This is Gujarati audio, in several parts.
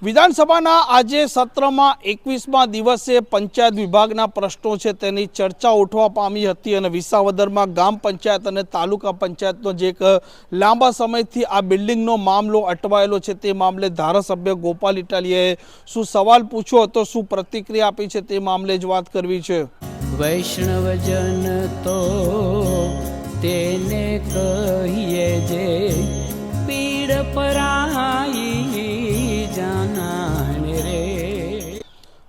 વિધાનસભાના આજે સત્રમાં 21મા દિવસે પંચાયત વિભાગના પ્રશ્નો છે તેની ચર્ચા ઉઠવા પામી હતી અને વિસાવદરમાં ગામ પંચાયત અને તાલુકા પંચાયતનો જે એક લાંબા સમયથી આ બિલ્ડિંગનો મામલો અટવાયેલો છે તે મામલે ધારાસભ્ય ગોપાલ ઇટાલિયાએ શું સવાલ પૂછ્યો હતો, શું પ્રતિક્રિયા આપી છે તે મામલે જ વાત કરવી છે। વૈષ્ણવજન તો તેને કહીએ જે પીડ પરાઈ જાનાને રે।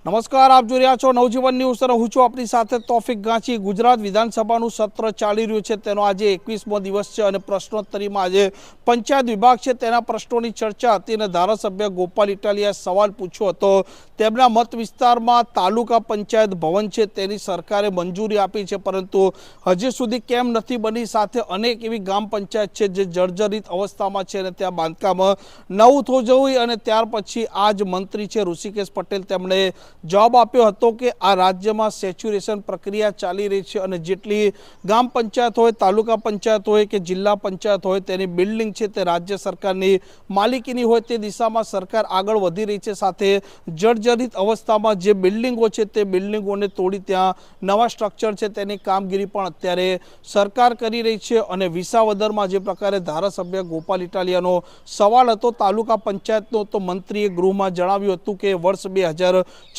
નમસ્કાર, આપ જોઈ રહ્યા છો નવજીવન ન્યૂઝ અને હું છું આપણી સાથે તોફિક ગાંચી। ગુજરાત વિધાનસભાનું સત્ર ચાલી રહ્યું છે, તેનો આજે 21મો દિવસ છે અને પ્રશ્નોત્તરીમાં આજે પંચાયત વિભાગ છે તેના પ્રશ્નોની ચર્ચા હતી અને ધારાસભ્ય ગોપાલ ઇટાલિયાએ સવાલ પૂછ્યો હતો। તેમના મત વિસ્તારમાં તાલુકા પંચાયત ભવન છે તેની સરકારે મંજૂરી આપી છે, પરંતુ હજી સુધી કેમ નથી બની। સાથે અનેક એવી ગ્રામ પંચાયત છે જે જર્જરિત અવસ્થામાં છે અને ત્યાં બાંધકામ નવું થવું જોઈએ અને ત્યાર પછી આ જ મંત્રી છે ઋષિકેશ પટેલ તેમણે જવાબ આપ્યો હતો કે આ રાજ્યમાં સેચ્યુરેશન પ્રક્રિયા ચાલી રહી છે અને જેટલી ગ્રામ પંચાયત હોય, તાલુકા પંચાયત હોય કે જિલ્લા પંચાયત હોય તેની બિલ્ડિંગ છે તે રાજ્ય સરકારની માલિકીની હોય તે દિશામાં સરકાર આગળ વધી રહી છે। સાથે જર્જરિત અવસ્થામાં જે બિલ્ડિંગો છે તે બિલ્ડિંગોને તોડી ત્યાં નવા સ્ટ્રક્ચર છે તેની કામગીરી પણ અત્યારે સરકાર કરી રહી છે અને વિસાવદરમાં જે પ્રકારે ધારાસભ્ય ગોપાલ ઇટાલિયાનો સવાલ હતો તાલુકા પંચાયતનો, તો મંત્રીએ ગૃહમાં જણાવ્યું હતું કે વર્ષ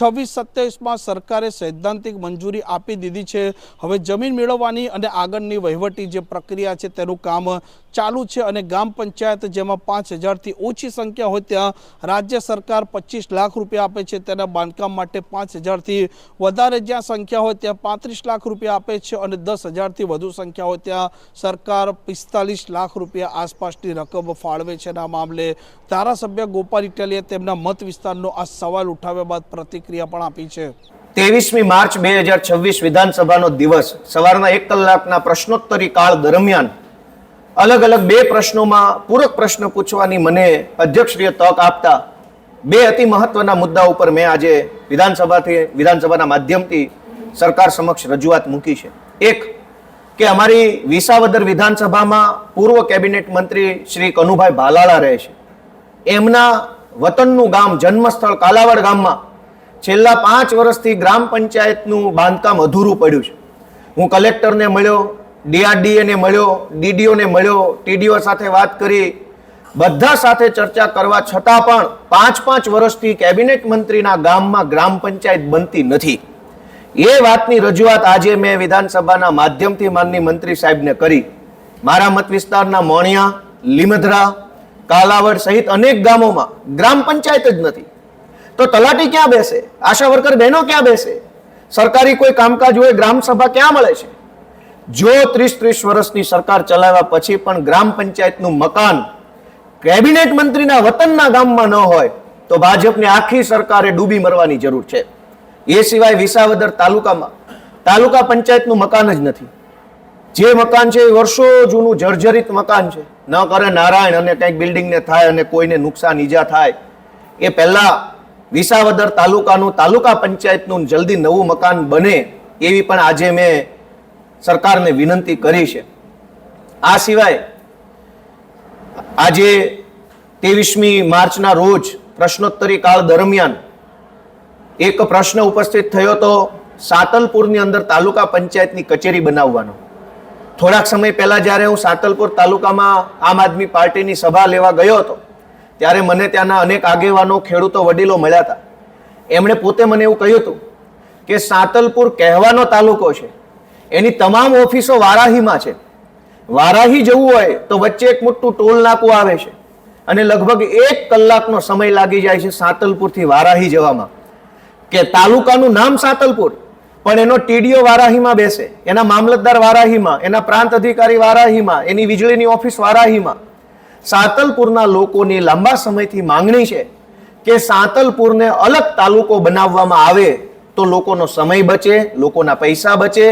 2026-27માં સરકારે સૈદ્ધાંતિક મંજૂરી આપી દીધી છે। હવે જમીન મેળવવાની અને આગળની વહીવટી જે પ્રક્રિયા છે તેનું કામ ચાલુ છે અને ગ્રામ પંચાયત જેમાં 5000થી ઓછી સંખ્યા હોય ત્યાં રાજ્ય સરકાર 25 લાખ રૂપિયા આપે છે, તેના બાંધકામ માટે 5000થી વધારે જ્યાં સંખ્યા હોય ત્યાં 35 લાખ રૂપિયા આપે છે અને 10000થી વધુ સંખ્યા હોય ત્યાં સરકાર 45 લાખ રૂપિયા આસપાસની રકમ ફાળવે છે। આ મામલે ધારાસભ્ય ગોપાલ ઇટાલિયાએ તેમના મત વિસ્તારનો આ સવાલ ઉઠાવ્યા બાદ પ્રતિક્રિયા પણ આપી છે। 23મી માર્ચ 2026 વિધાનસભાનો દિવસ સવારના 1 કલાકના પ્રશ્નોત્તરી કાળ દરમિયાન અલગ અલગ બે પ્રશ્નોમાં પૂરક પ્રશ્ન પૂછવાની મને અધ્યક્ષશ્રીએ તક આપતા બે અતિ મહત્વના મુદ્દા ઉપર મેં આજે વિધાનસભાના માધ્યમથી સરકાર સમક્ષ રજૂઆત મૂકી છે। એક કે અમારી વિસાવદર વિધાનસભામાં પૂર્વ કેબિનેટ મંત્રી શ્રી કનુભાઈ ભાલાળા રહે છે, એમના વતનનું ગામ જન્મસ્થળ કાલાવડ ગામમાં છેલ્લા 5 વર્ષથી ગ્રામ પંચાયતનું બાંધકામ અધૂરું પડ્યું છે। હું કલેક્ટરને મળ્યો, ડીઆરડીએને મળ્યો, ડીડીઓને મળ્યો, ટીડીઓ સાથે વાત કરી, બધા સાથે ચર્ચા કરવા છતાં પણ 5 વર્ષથી કેબિનેટ મંત્રીના ગામમાં ગ્રામ પંચાયત બનતી નથી। એ વાતની રજૂઆત આજે મેં વિધાનસભાના માધ્યમથી માનની મંત્રી સાહેબને કરી। મારા મત વિસ્તારના મોણિયા, લીમધરા, કાલાવડ સહિત અનેક ગામોમાં ગ્રામ પંચાયત જ નથી, તો તલાટી ક્યાં બેસે, આશા વર્કર બહેનો ક્યાં બેસે, સરકારી કોઈ કામકાજ હોય ગ્રામ સભા ક્યાં મળે છે? જો 30 વર્ષની સરકાર ચલાવ્યા પછી પણ ગ્રામ પંચાયતનું મકાન કેબિનેટ મંત્રીના વતનના ગામમાં ન હોય તો ભાજપની આખી સરકારે ડૂબી મરવાની જરૂર છે। એ સિવાય વિસાવદર તાલુકામાં તાલુકા પંચાયતનું મકાન જ નથી। જે મકાન છે એ વર્ષો જૂનું જર્જરિત મકાન છે, ન કરે નારાયણ અને કંઈક બિલ્ડિંગને થાય અને કોઈને નુકસાન ઈજા થાય એ પહેલા વિસાવદર તાલુકાનું તાલુકા પંચાયતનું જલ્દી નવું મકાન બને એવી પણ આજે મેં સરકારને વિનંતી કરી છે। આ સિવાય આજે 23મી માર્ચના રોજ પ્રશ્નોત્તરી કાળ દરમિયાન એક પ્રશ્ન ઉપસ્થિત થયો તો સાતલપુરની અંદર તાલુકા પંચાયતની કચેરી બનાવવાનો। થોડાક સમય પહેલા જ્યારે હું સાતલપુર તાલુકામાં આમ આદમી પાર્ટીની સભા લેવા ગયો હતો ત્યારે મને ત્યાંના અનેક આગેવાનો, ખેડૂતો, વડીલો મળ્યા હતા। એમણે પોતે મને એવું કહ્યું હતું કે સાતલપુર કહેવાનો તાલુકો છે, એની તમામ ઓફિસો વારાહીમાં છે, વારાહી જવું હોય તો વચ્ચે એક મોટું ટોલ નાકું આવે છે અને લગભગ 1 કલાકનો સમય લાગી જાય છે સાતલપુરથી વારાહી જવામાં। કે તાલુકાનું નામ સાતલપુર પણ એનો ટીડીઓ વારાહીમાં બેસે, એના મામલતદાર વારાહીમાં, એના પ્રાંત અધિકારી વારાહીમાં, એની વીજળીની ઓફિસ વારાહીમાં। સાતલપુરના લોકોની લાંબા સમયથી માંગણી છે કે સાતલપુરને અલગ તાલુકો બનાવવામાં આવે તો લોકોનો સમય બચે, લોકોના પૈસા બચે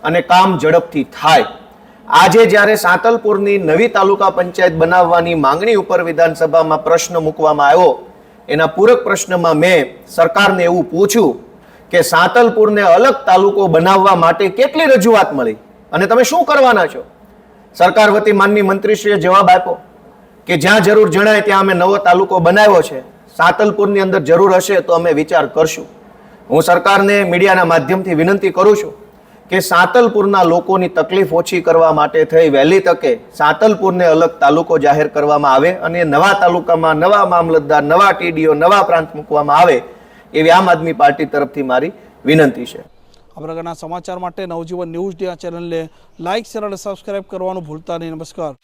અને કામ ઝડપથી થાય। આજે જ્યારે સાતલપુરની નવી તાલુકા પંચાયત બનાવવાની માંગણી ઉપર વિધાનસભામાં પ્રશ્ન મૂકવામાં આવ્યો, એના પૂરક પ્રશ્નમાં મેં સરકારને એવું પૂછ્યું કે સાતલપુરને અલગ તાલુકો બનાવવા માટે કેટલી રજૂઆત મળી અને તમે શું કરવાના છો? સરકાર વતી માનની મંત્રીશ્રીએ જવાબ આપ્યો કે જ્યાં જરૂર જણાય ત્યાં અમે નવો તાલુકો બનાવ્યો છે। સાતલપુરની અંદર જરૂર હશે તો અમે વિચાર કરશું. હું સરકારને મીડિયાના માધ્યમથી વિનંતી કરું છું કે સાતલપુરના લોકોની તકલીફ ઓછી કરવા માટે થઈ વહેલી તકે સાતલપુરને અલગ તાલુકો જાહેર કરવામાં આવે અને નવા તાલુકામાં નવા મામલતદાર, નવા ટીડીઓ, નવા પ્રાંત મૂકવામાં આવે એવી આમ આદમી પાર્ટી તરફથી મારી વિનંતી છે. આ પ્રકારના સમાચાર માટે નવજીવન ન્યૂઝ ડે આ ચેનલને લાઇક, શેર અને સબસ્ક્રાઇબ કરવાનું ભૂલતા નહીં. નમસ્કાર.